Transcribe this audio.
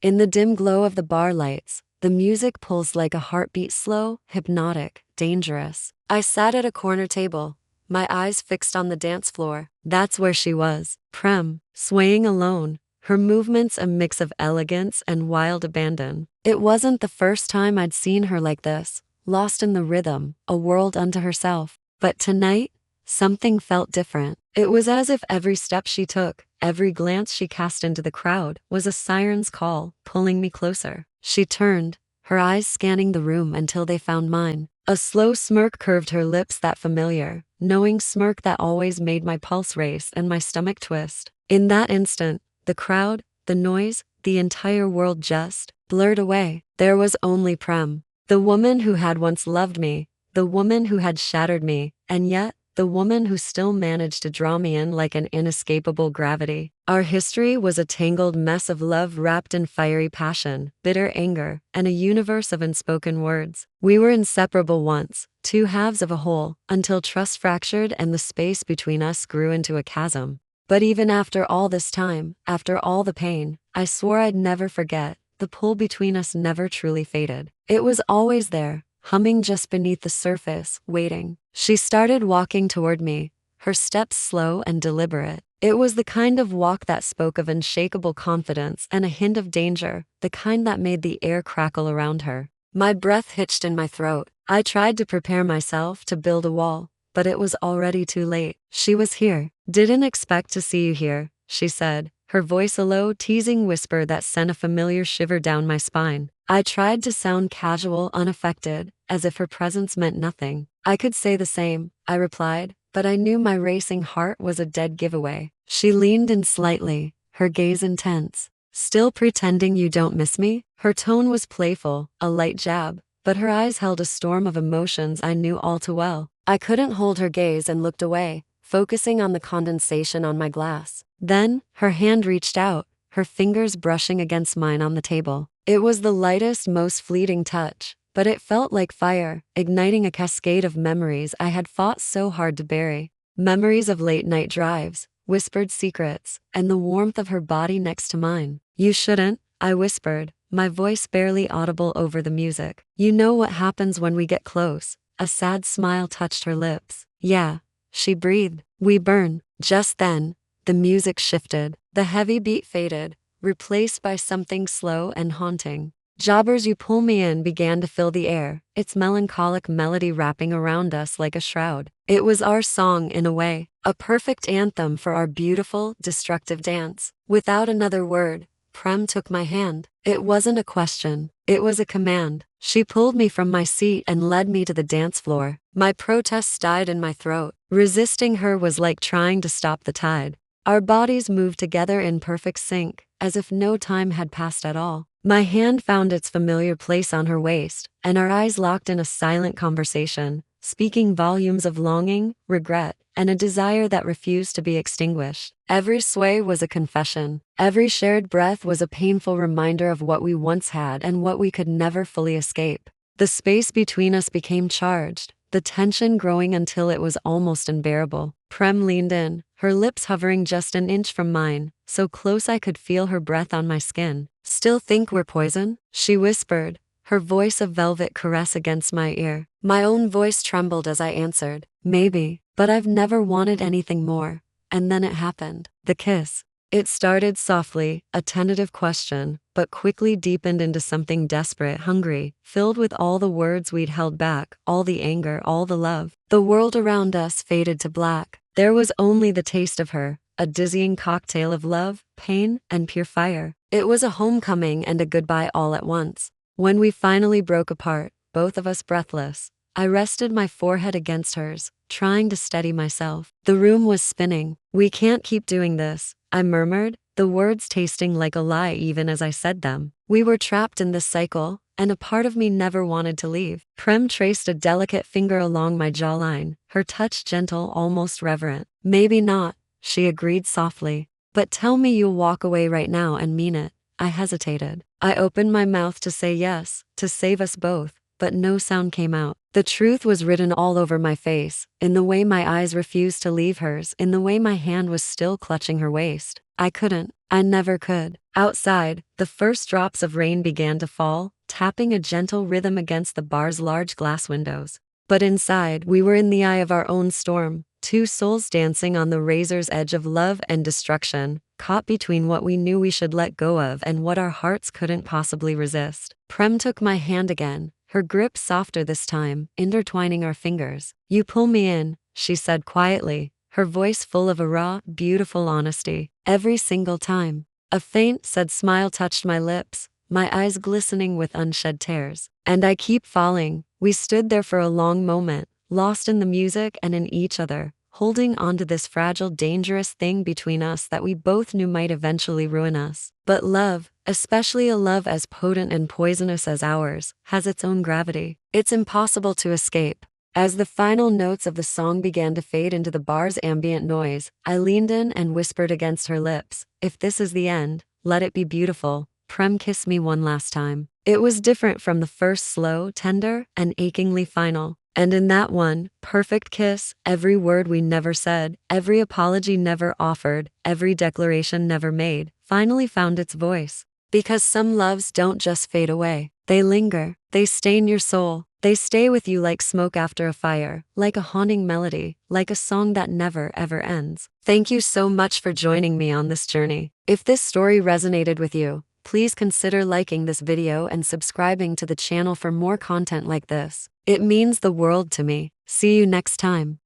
In the dim glow of the bar lights, the music pulsed like a heartbeat, slow, hypnotic, dangerous. I sat at a corner table, my eyes fixed on the dance floor. That's where she was, Prem, swaying alone, her movements a mix of elegance and wild abandon. It wasn't the first time I'd seen her like this, lost in the rhythm, a world unto herself. But tonight, something felt different. It was as if every step she took, every glance she cast into the crowd, was a siren's call, pulling me closer. She turned, her eyes scanning the room until they found mine. A slow smirk curved her lips, that familiar, knowing smirk that always made my pulse race and my stomach twist. In that instant, the crowd, the noise, the entire world just blurred away. There was only Prem, the woman who had once loved me, the woman who had shattered me, and yet, the woman who still managed to draw me in like an inescapable gravity. Our history was a tangled mess of love wrapped in fiery passion, bitter anger, and a universe of unspoken words. We were inseparable once, two halves of a whole, until trust fractured and the space between us grew into a chasm. But even after all this time, after all the pain, I swore I'd never forget. The pull between us never truly faded. It was always there, humming just beneath the surface, waiting. She started walking toward me, her steps slow and deliberate. It was the kind of walk that spoke of unshakable confidence and a hint of danger, the kind that made the air crackle around her. My breath hitched in my throat. I tried to prepare myself to build a wall, but it was already too late. She was here. Didn't expect to see you here, she said, her voice a low, teasing whisper that sent a familiar shiver down my spine. I tried to sound casual, unaffected, as if her presence meant nothing. I could say the same, I replied, but I knew my racing heart was a dead giveaway. She leaned in slightly, her gaze intense. Still pretending you don't miss me? Her tone was playful, a light jab, but her eyes held a storm of emotions I knew all too well. I couldn't hold her gaze and looked away, focusing on the condensation on my glass. Then, her hand reached out, her fingers brushing against mine on the table. It was the lightest, most fleeting touch, but it felt like fire, igniting a cascade of memories I had fought so hard to bury. Memories of late-night drives, whispered secrets, and the warmth of her body next to mine. You shouldn't, I whispered, my voice barely audible over the music. You know what happens when we get close. A sad smile touched her lips. Yeah, she breathed. We burn. Just then, the music shifted. The heavy beat faded, replaced by something slow and haunting. Jobbers You Pull Me In began to fill the air, its melancholic melody wrapping around us like a shroud. It was our song in a way, a perfect anthem for our beautiful, destructive dance. Without another word, Prem took my hand. It wasn't a question, it was a command. She pulled me from my seat and led me to the dance floor. My protests died in my throat. Resisting her was like trying to stop the tide. Our bodies moved together in perfect sync, as if no time had passed at all. My hand found its familiar place on her waist, and our eyes locked in a silent conversation, speaking volumes of longing, regret, and a desire that refused to be extinguished. Every sway was a confession. Every shared breath was a painful reminder of what we once had and what we could never fully escape. The space between us became charged, the tension growing until it was almost unbearable. Prem leaned in, her lips hovering just an inch from mine, so close I could feel her breath on my skin. Still think we're poison? She whispered, her voice a velvet caress against my ear. My own voice trembled as I answered, maybe, but I've never wanted anything more. And then it happened. The kiss. It started softly, a tentative question, but quickly deepened into something desperate, hungry, filled with all the words we'd held back, all the anger, all the love. The world around us faded to black. There was only the taste of her, a dizzying cocktail of love, pain, and pure fire. It was a homecoming and a goodbye all at once. When we finally broke apart, both of us breathless, I rested my forehead against hers, trying to steady myself. The room was spinning. We can't keep doing this, I murmured, the words tasting like a lie even as I said them. We were trapped in this cycle, and a part of me never wanted to leave. Prem traced a delicate finger along my jawline, her touch gentle, almost reverent. Maybe not, she agreed softly. But tell me you'll walk away right now and mean it. I hesitated. I opened my mouth to say yes, to save us both, but no sound came out. The truth was written all over my face, in the way my eyes refused to leave hers, in the way my hand was still clutching her waist. I couldn't. I never could. Outside, the first drops of rain began to fall, tapping a gentle rhythm against the bar's large glass windows. But inside, we were in the eye of our own storm, two souls dancing on the razor's edge of love and destruction, caught between what we knew we should let go of and what our hearts couldn't possibly resist. Prem took my hand again, her grip softer this time, intertwining our fingers. "You pull me in," she said quietly, her voice full of a raw, beautiful honesty. "Every single time." A faint, sad smile touched my lips, my eyes glistening with unshed tears. "And I keep falling." We stood there for a long moment, lost in the music and in each other, holding on to this fragile, dangerous thing between us that we both knew might eventually ruin us. But love, especially a love as potent and poisonous as ours, has its own gravity. It's impossible to escape. As the final notes of the song began to fade into the bar's ambient noise, I leaned in and whispered against her lips, "If this is the end, let it be beautiful." Prem kissed me one last time. It was different from the first, slow, tender, and achingly final. And in that one perfect kiss, every word we never said, every apology never offered, every declaration never made, finally found its voice. Because some loves don't just fade away. They linger. They stain your soul. They stay with you like smoke after a fire, like a haunting melody, like a song that never ever ends. Thank you so much for joining me on this journey. If this story resonated with you, please consider liking this video and subscribing to the channel for more content like this. It means the world to me. See you next time.